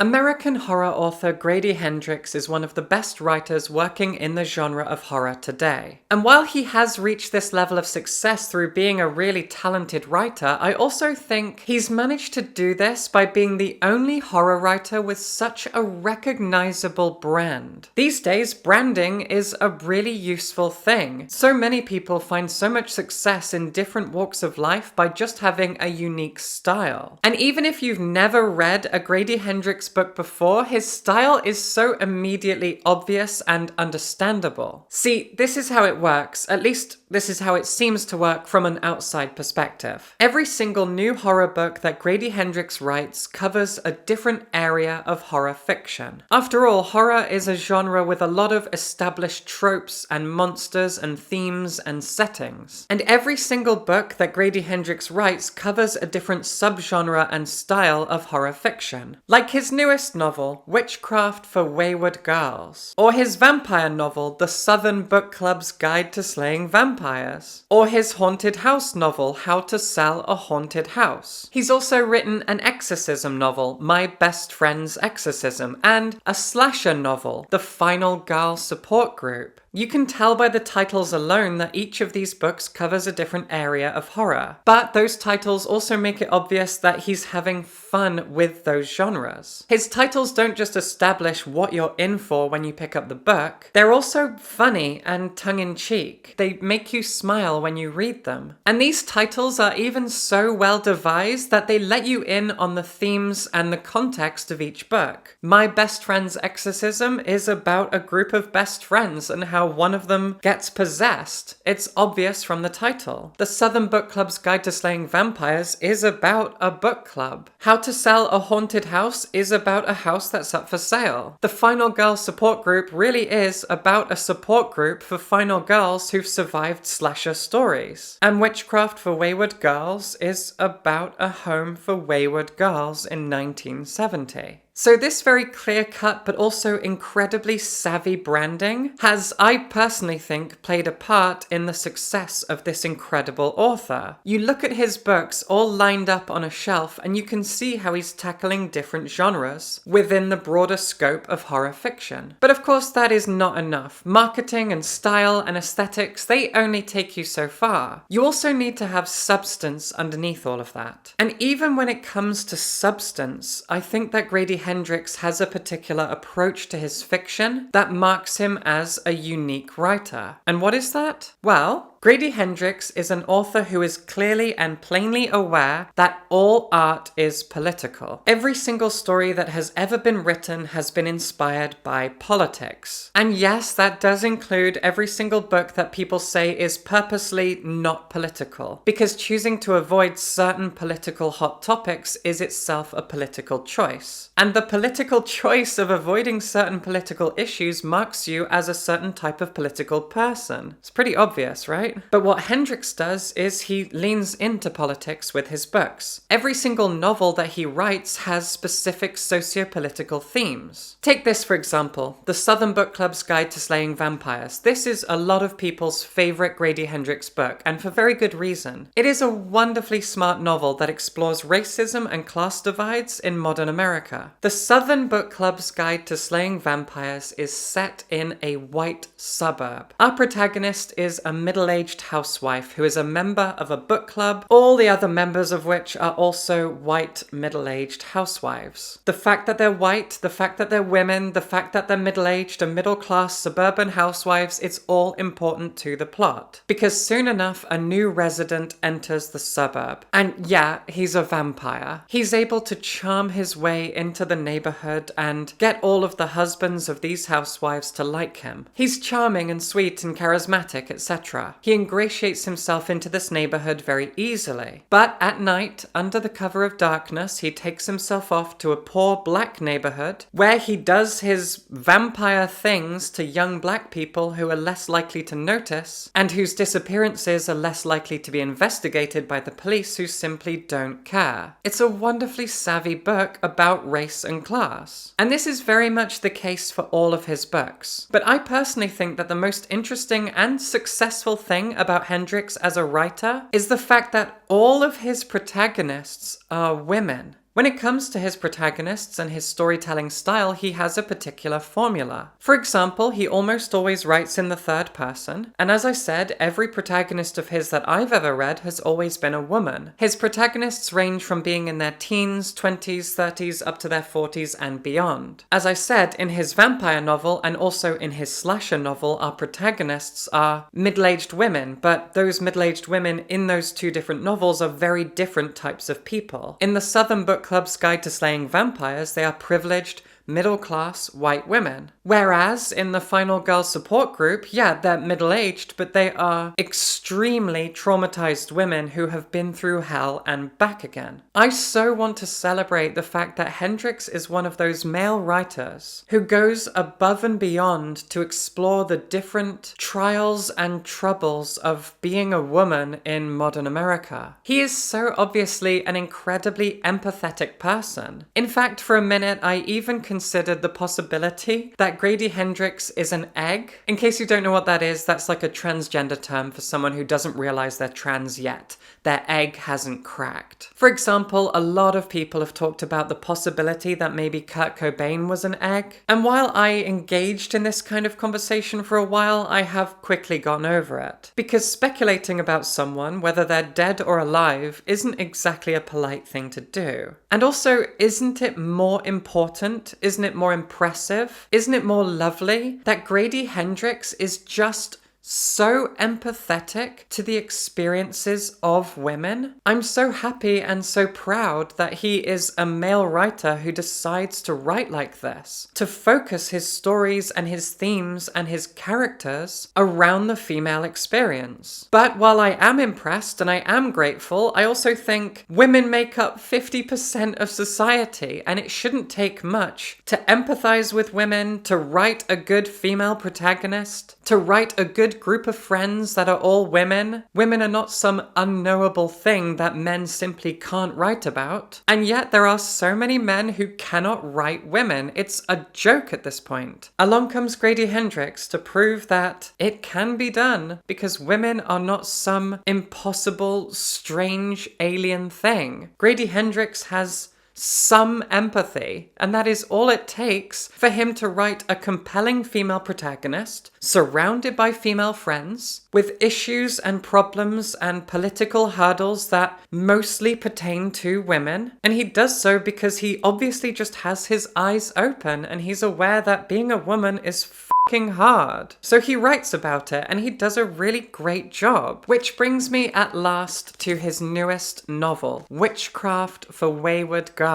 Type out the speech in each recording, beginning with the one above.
American horror author Grady Hendrix is one of the best writers working in the genre of horror today. And while he has reached this level of success through being a really talented writer, I also think he's managed to do this by being the only horror writer with such a recognizable brand. These days, branding is a really useful thing. So many people find so much success in different walks of life by just having a unique style. And even if you've never read a Grady Hendrix book before, his style is so immediately obvious and understandable. See, this is how it works, at least this is how it seems to work from an outside perspective. Every single new horror book that Grady Hendrix writes covers a different area of horror fiction. After all, horror is a genre with a lot of established tropes and monsters and themes and settings. And every single book that Grady Hendrix writes covers a different subgenre and style of horror fiction. Like his newest novel, Witchcraft for Wayward Girls, or his vampire novel, The Southern Book Club's Guide to Slaying Vampires, or his haunted house novel, How to Sell a Haunted House. He's also written an exorcism novel, My Best Friend's Exorcism, and a slasher novel, The Final Girl Support Group. You can tell by the titles alone that each of these books covers a different area of horror. But those titles also make it obvious that he's having fun with those genres. His titles don't just establish what you're in for when you pick up the book, they're also funny and tongue-in-cheek. They make you smile when you read them. And these titles are even so well devised that they let you in on the themes and the context of each book. My Best Friend's Exorcism is about a group of best friends and how one of them gets possessed. It's obvious from the title. The Southern Book Club's Guide to Slaying Vampires is about a book club. How to Sell a Haunted House is about a house that's up for sale. The Final Girl Support Group really is about a support group for final girls who've survived slasher stories. And Witchcraft for Wayward Girls is about a home for wayward girls in 1970. So this very clear-cut but also incredibly savvy branding has, I personally think, played a part in the success of this incredible author. You look at his books all lined up on a shelf and you can see how he's tackling different genres within the broader scope of horror fiction. But of course that is not enough. Marketing and style and aesthetics, they only take you so far. You also need to have substance underneath all of that. And even when it comes to substance, I think that Grady Hendrix has a particular approach to his fiction that marks him as a unique writer. And what is that? Well, Grady Hendrix is an author who is clearly and plainly aware that all art is political. Every single story that has ever been written has been inspired by politics. And yes, that does include every single book that people say is purposely not political, because choosing to avoid certain political hot topics is itself a political choice. And the political choice of avoiding certain political issues marks you as a certain type of political person. It's pretty obvious, right? But what Hendrix does is he leans into politics with his books. Every single novel that he writes has specific socio-political themes. Take this for example, The Southern Book Club's Guide to Slaying Vampires. This is a lot of people's favorite Grady Hendrix book, and for very good reason. It is a wonderfully smart novel that explores racism and class divides in modern America. The Southern Book Club's Guide to Slaying Vampires is set in a white suburb. Our protagonist is a middle-aged housewife who is a member of a book club, all the other members of which are also white middle-aged housewives. The fact that they're white, the fact that they're women, the fact that they're middle-aged and middle-class suburban housewives, it's all important to the plot. Because soon enough, a new resident enters the suburb. And yeah, he's a vampire. He's able to charm his way into the neighborhood and get all of the husbands of these housewives to like him. He's charming and sweet and charismatic, etc. He ingratiates himself into this neighborhood very easily. But at night, under the cover of darkness, he takes himself off to a poor black neighborhood where he does his vampire things to young black people who are less likely to notice and whose disappearances are less likely to be investigated by the police who simply don't care. It's a wonderfully savvy book about race and class. And this is very much the case for all of his books. But I personally think that the most interesting and successful thing about Hendrix as a writer is the fact that all of his protagonists are women. When it comes to his protagonists and his storytelling style, he has a particular formula. For example, he almost always writes in the third person, and as I said, every protagonist of his that I've ever read has always been a woman. His protagonists range from being in their teens, 20s, 30s, up to their 40s and beyond. As I said, in his vampire novel and also in his slasher novel, our protagonists are middle-aged women, but those middle-aged women in those two different novels are very different types of people. In the Southern Book Club's Guide to Slaying Vampires, they are privileged, middle-class white women. Whereas in the Final Girl support group, yeah, they're middle-aged, but they are extremely traumatized women who have been through hell and back again. I so want to celebrate the fact that Hendrix is one of those male writers who goes above and beyond to explore the different trials and troubles of being a woman in modern America. He is so obviously an incredibly empathetic person. In fact, for a minute, I even considered the possibility that Grady Hendrix is an egg. In case you don't know what that is, that's like a transgender term for someone who doesn't realize they're trans yet. Their egg hasn't cracked. For example, a lot of people have talked about the possibility that maybe Kurt Cobain was an egg. And while I engaged in this kind of conversation for a while, I have quickly gotten over it. Because speculating about someone, whether they're dead or alive, isn't exactly a polite thing to do. And also, isn't it more important? Isn't it more impressive? Isn't it more lovely that Grady Hendrix is just so empathetic to the experiences of women? I'm so happy and so proud that he is a male writer who decides to write like this, to focus his stories and his themes and his characters around the female experience. But while I am impressed and I am grateful, I also think women make up 50% of society, and it shouldn't take much to empathize with women, to write a good female protagonist, to write a good group of friends that are all women. Women are not some unknowable thing that men simply can't write about. And yet there are so many men who cannot write women. It's a joke at this point. Along comes Grady Hendrix to prove that it can be done, because women are not some impossible, strange alien thing. Grady Hendrix has some empathy, and that is all it takes for him to write a compelling female protagonist, surrounded by female friends, with issues and problems and political hurdles that mostly pertain to women. And he does so because he obviously just has his eyes open, and he's aware that being a woman is fucking hard. So he writes about it, and he does a really great job. Which brings me at last to his newest novel, Witchcraft for Wayward Girls.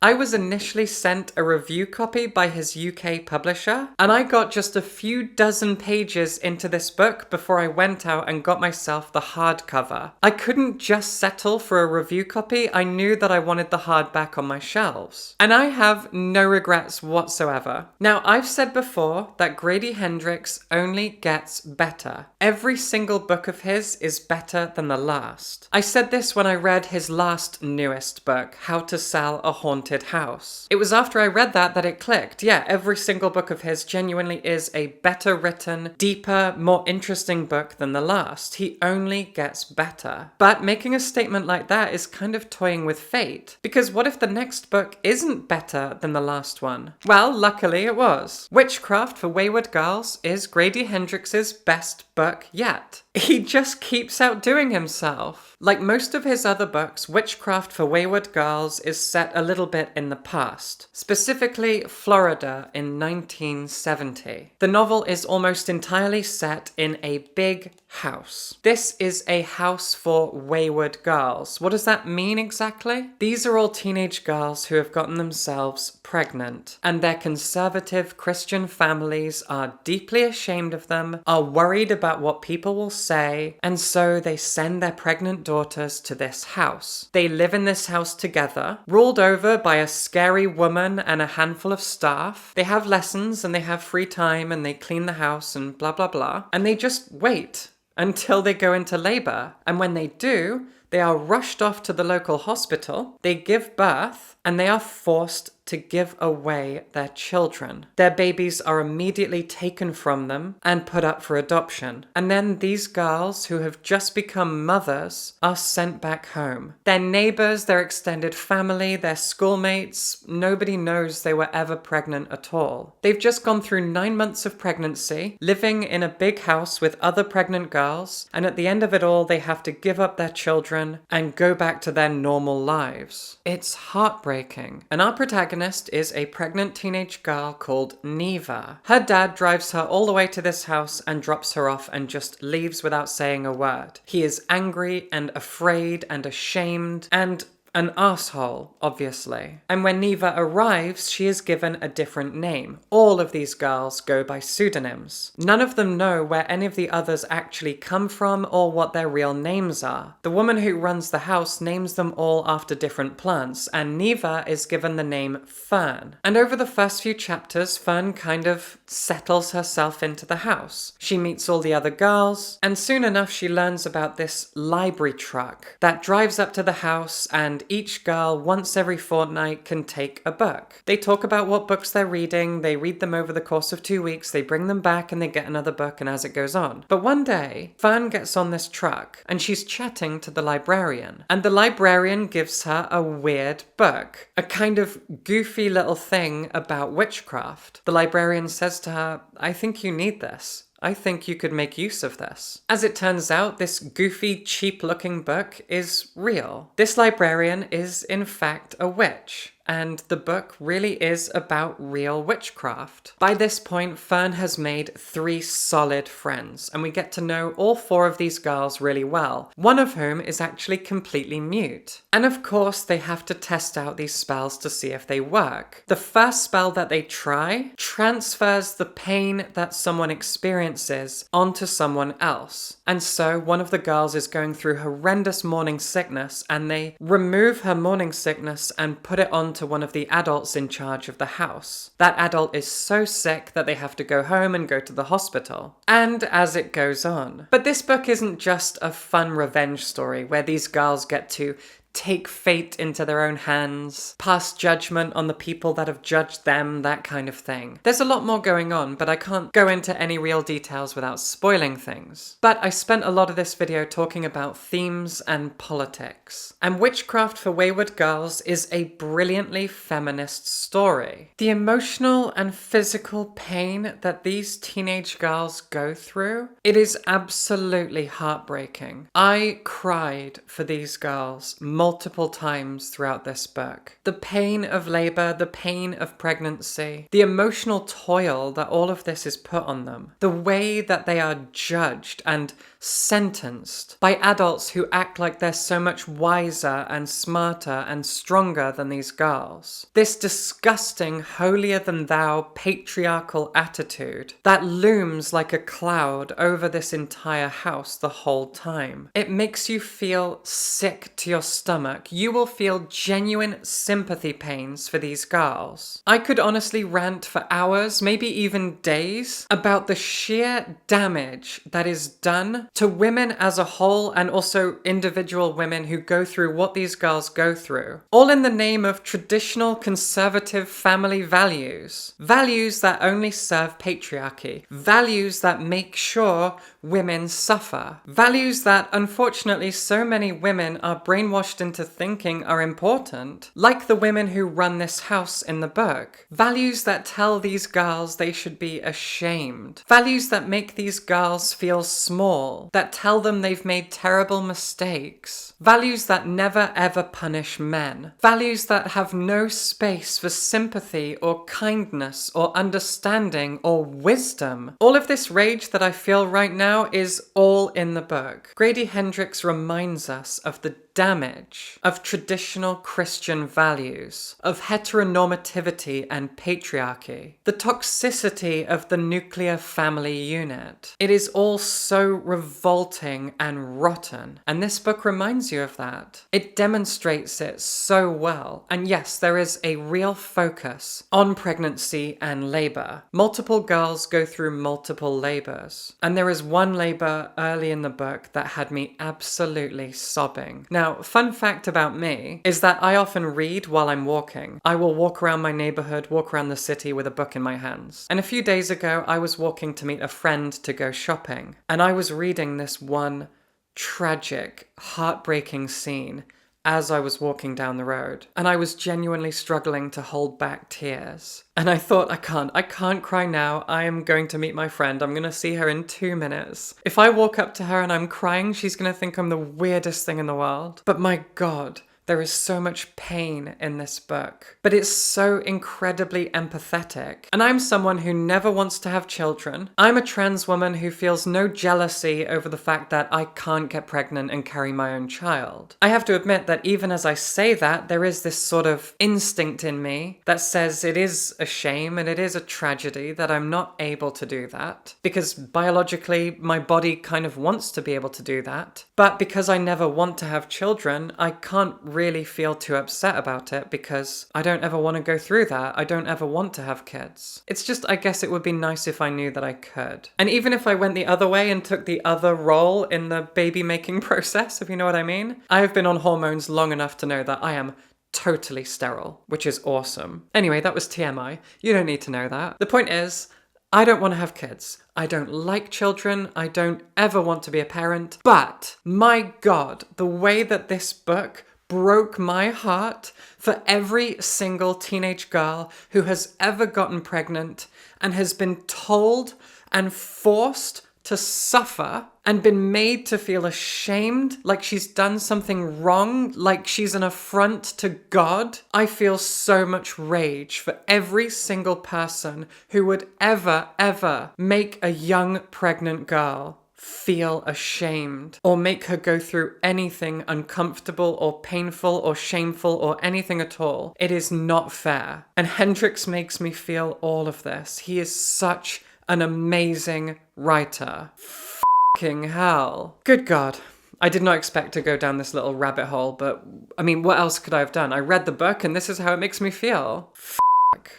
I was initially sent a review copy by his UK publisher, and I got just a few dozen pages into this book before I went out and got myself the hardcover. I couldn't just settle for a review copy. I knew that I wanted the hardback on my shelves. And I have no regrets whatsoever. Now, I've said before that Grady Hendrix only gets better. Every single book of his is better than the last. I said this when I read his last newest book, How to Sell a Haunted House. It was after I read that it clicked. Yeah, every single book of his genuinely is a better written, deeper, more interesting book than the last. He only gets better. But making a statement like that is kind of toying with fate. Because what if the next book isn't better than the last one? Well, luckily it was. Witchcraft for Wayward Girls is Grady Hendrix's best book yet. He just keeps outdoing himself. Like most of his other books, Witchcraft for Wayward Girls is set a little bit in the past, specifically Florida in 1970. The novel is almost entirely set in a big house. This is a house for wayward girls. What does that mean exactly? These are all teenage girls who have gotten themselves pregnant, and their conservative Christian families are deeply ashamed of them, are worried about what people will say, and so they send their pregnant daughters to this house. They live in this house together, ruled over by a scary woman and a handful of staff. They have lessons and they have free time and they clean the house and blah blah blah, and they just wait until they go into labor. And when they do, they are rushed off to the local hospital, they give birth, and they are forced to give away their children. Their babies are immediately taken from them and put up for adoption. And then these girls who have just become mothers are sent back home. Their neighbors, their extended family, their schoolmates, nobody knows they were ever pregnant at all. They've just gone through 9 months of pregnancy, living in a big house with other pregnant girls, and at the end of it all, they have to give up their children and go back to their normal lives. It's heartbreaking. And our protagonist is a pregnant teenage girl called Neva. Her dad drives her all the way to this house and drops her off and just leaves without saying a word. He is angry and afraid and ashamed and an asshole, obviously. And when Neva arrives, she is given a different name. All of these girls go by pseudonyms. None of them know where any of the others actually come from or what their real names are. The woman who runs the house names them all after different plants, and Neva is given the name Fern. And over the first few chapters, Fern kind of settles herself into the house. She meets all the other girls, and soon enough she learns about this library truck that drives up to the house, and each girl once every fortnight can take a book. They talk about what books they're reading, they read them over the course of 2 weeks, they bring them back and they get another book, and as it goes on. But one day, Fern gets on this truck and she's chatting to the librarian. And the librarian gives her a weird book, a kind of goofy little thing about witchcraft. The librarian says to her, "I think you need this. I think you could make use of this." As it turns out, this goofy, cheap-looking book is real. This librarian is, in fact, a witch. And the book really is about real witchcraft. By this point, Fern has made 3 solid friends, and we get to know all 4 of these girls really well, one of whom is actually completely mute. And of course, they have to test out these spells to see if they work. The first spell that they try transfers the pain that someone experiences onto someone else. And so one of the girls is going through horrendous morning sickness, and they remove her morning sickness and put it onto one of the adults in charge of the house. That adult is so sick that they have to go home and go to the hospital. And as it goes on. But this book isn't just a fun revenge story where these girls get to take fate into their own hands, pass judgment on the people that have judged them, that kind of thing. There's a lot more going on, but I can't go into any real details without spoiling things. But I spent a lot of this video talking about themes and politics. And Witchcraft for Wayward Girls is a brilliantly feminist story. The emotional and physical pain that these teenage girls go through, it is absolutely heartbreaking. I cried for these girls multiple times throughout this book. The pain of labor, the pain of pregnancy, the emotional toil that all of this is put on them, the way that they are judged and sentenced by adults who act like they're so much wiser and smarter and stronger than these girls. This disgusting, holier-than-thou patriarchal attitude that looms like a cloud over this entire house the whole time. It makes you feel sick to your stomach. You will feel genuine sympathy pains for these girls. I could honestly rant for hours, maybe even days, about the sheer damage that is done to women as a whole, and also individual women who go through what these girls go through, all in the name of traditional conservative family values. Values that only serve patriarchy. Values that make sure women suffer. Values that, unfortunately, so many women are brainwashed into thinking are important, like the women who run this house in the book. Values that tell these girls they should be ashamed. Values that make these girls feel small, that tell them they've made terrible mistakes. Values that never ever punish men. Values that have no space for sympathy or kindness or understanding or wisdom. All of this rage that I feel right now is all in the book. Grady Hendrix reminds us of the damage of traditional Christian values, of heteronormativity and patriarchy, the toxicity of the nuclear family unit. It is all so revolting and rotten, and this book reminds you of that. It demonstrates it so well, and yes, there is a real focus on pregnancy and labor. Multiple girls go through multiple labors, and there is one labor early in the book that had me absolutely sobbing. Now, Now, fun fact about me is that I often read while I'm walking. I will walk around my neighborhood, walk around the city with a book in my hands. And a few days ago, I was walking to meet a friend to go shopping. And I was reading this one tragic, heartbreaking scene as I was walking down the road. And I was genuinely struggling to hold back tears. And I thought, I can't cry now. I am going to meet my friend. I'm going to see her in 2 minutes. If I walk up to her and I'm crying, she's going to think I'm the weirdest thing in the world. But my God, there is so much pain in this book, but it's so incredibly empathetic. And I'm someone who never wants to have children. I'm a trans woman who feels no jealousy over the fact that I can't get pregnant and carry my own child. I have to admit that even as I say that, there is this sort of instinct in me that says it is a shame and it is a tragedy that I'm not able to do that, because biologically my body kind of wants to be able to do that. But because I never want to have children, I can't really feel too upset about it because I don't ever want to go through that. I don't ever want to have kids. It's just, I guess it would be nice if I knew that I could. And even if I went the other way and took the other role in the baby making process, if you know what I mean, I have been on hormones long enough to know that I am totally sterile, which is awesome. Anyway, that was TMI. You don't need to know that. The point is, I don't want to have kids. I don't like children. I don't ever want to be a parent. But my God, the way that this book broke my heart for every single teenage girl who has ever gotten pregnant and has been told and forced to suffer and been made to feel ashamed, like she's done something wrong, like she's an affront to God. I feel so much rage for every single person who would ever make a young pregnant girl feel ashamed or make her go through anything uncomfortable or painful or shameful or anything at all. It is not fair. And Hendrix makes me feel all of this. He is such an amazing writer. Fucking hell. Good God. I did not expect to go down this little rabbit hole, but I mean, what else could I have done? I read the book and this is how it makes me feel.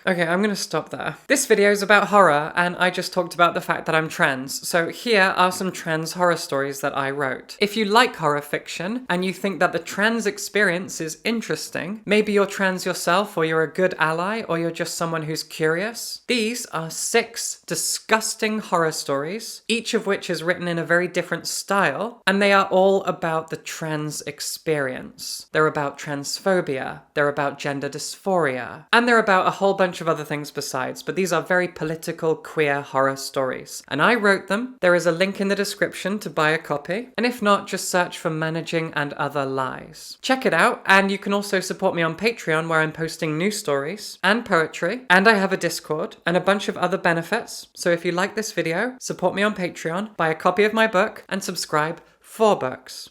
Okay, I'm gonna stop there. This video is about horror, and I just talked about the fact that I'm trans, so here are some trans horror stories that I wrote. If you like horror fiction, and you think that the trans experience is interesting, maybe you're trans yourself, or you're a good ally, or you're just someone who's curious, these are 6 disgusting horror stories, each of which is written in a very different style, and they are all about the trans experience. They're about transphobia, they're about gender dysphoria, and they're about a whole bunch of other things besides, but these are very political, queer horror stories. And I wrote them. There is a link in the description to buy a copy, and if not, just search for Managing and Other Lies. Check it out, and you can also support me on Patreon, where I'm posting new stories and poetry, and I have a Discord, and a bunch of other benefits. So if you like this video, support me on Patreon, buy a copy of my book, and subscribe for books.